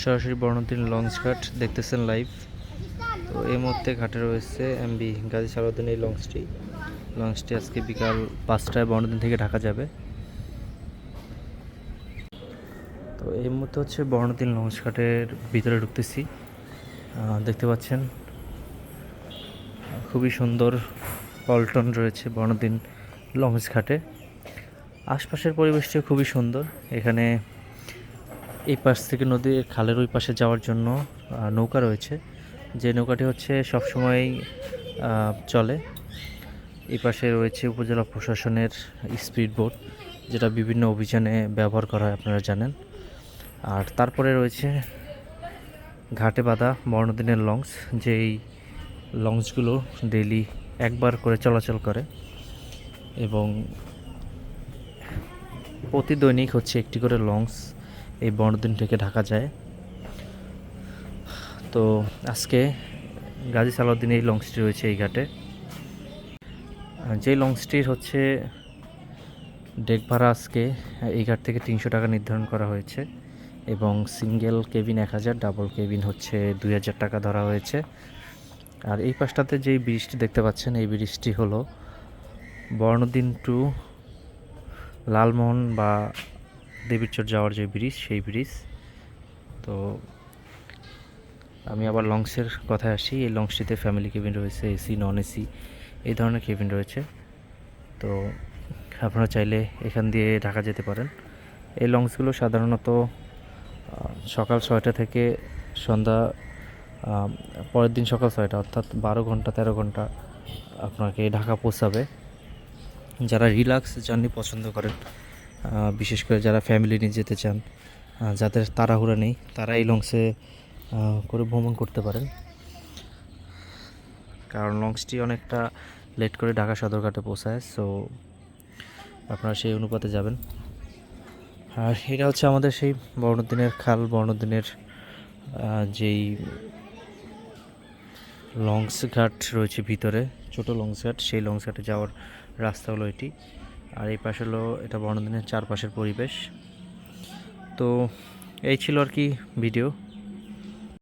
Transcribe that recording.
সরাসরি বর্ণদিন লঞ্চ ঘাট দেখতেছেন লাইভ। তো এই মুহূর্তে ঘাটে রয়েছে এমবি গাজী সালাউদ্দিন এই লঞ্চটি আজকে বিকাল 5টায় বর্ণদিন থেকে ঢাকা যাবে। তো এই মুহূর্তে হচ্ছে বর্ণদিন লঞ্চ ঘাটের ভিতরে ঢুকতেছি। দেখতে পাচ্ছেন খুবই সুন্দর পল্টন রয়েছে বর্ণদিন লঞ্চ ঘাটে। আশপাশের পরিবেশটিও খুবই সুন্দর। এখানে এই পাশ থেকে নদীর খালের ওই পাশে যাওয়ার জন্য নৌকা রয়েছে, যে নৌকাটি হচ্ছে সবসময়ই চলে। এই পাশে রয়েছে উপজেলা প্রশাসনের স্পিড বোট, যেটা বিভিন্ন অভিযানে ব্যবহার করা হয় আপনারা জানেন। আর তারপরে রয়েছে ঘাটে বাঁধা বর্ণদিনের লঞ্চ, যেই লঞ্চগুলো ডেইলি একবার করে চলাচল করে এবং প্রতি দৈনিক হচ্ছে একটি করে লঞ্চ এই বর্ণদিন থেকে ঢাকা যায়। তো আজকে গাজী সালাউদ্দিন এই লঞ্চটি রয়েছে এই ঘাটে। যে লঞ্চটির হচ্ছে ডেক ভাড়া আজকে এই ঘাট থেকে 300 টাকা নির্ধারণ করা হয়েছে এবং সিঙ্গেল কেবিন 1000, ডাবল কেবিন হচ্ছে 2000 টাকা ধরা হয়েছে। আর এই পাশটাতে যেই ব্রিজটি দেখতে পাচ্ছেন, এই ব্রিজটি হলো বর্ণদিন টু লালমোহন বা দেবীরচর যাওয়ার যে ব্রিজ, সেই ব্রিজ। তো আমি আবার লঞ্চের কথায় আসি। এই লঞ্চটিতে ফ্যামিলি কেবিন রয়েছে, এসি, নন এসি এই ধরনের কেবিন রয়েছে। তো আপনারা চাইলে এখান দিয়ে ঢাকা যেতে পারেন। এই লঞ্চগুলো সাধারণত সকাল 6টা থেকে সন্ধ্যা পরের দিন সকাল 6টা, অর্থাৎ 12 ঘন্টা 13 ঘন্টা আপনাকে ঢাকা পৌঁছাবে। যারা রিল্যাক্স জার্নি পছন্দ করেন, বিশেষ করে যারা ফ্যামিলি নিয়ে যেতে চান, যাদের তাড়াহুড়া নেই, তারা এই লঞ্চে করে ভ্রমণ করতে পারেন। কারণ লঞ্চটি অনেকটা লেট করে ঢাকা সদরঘাটে পৌঁছায়, সো আপনারা সেই অনুপাতে যাবেন। আর এটা হচ্ছে আমাদের সেই বর্ণদিনের খাল, বর্ণদিনের যেই লঞ্চ ঘাট রয়েছে ভিতরে, ছোট লঞ্চ ঘাট, সেই লঞ্চ ঘাটে যাওয়ার রাস্তা হলো এটি। আর এই পাশে হলো এটা বর্ণদিনের চারপাশের পরিবেশ। তো এই ছিল আর কি ভিডিও।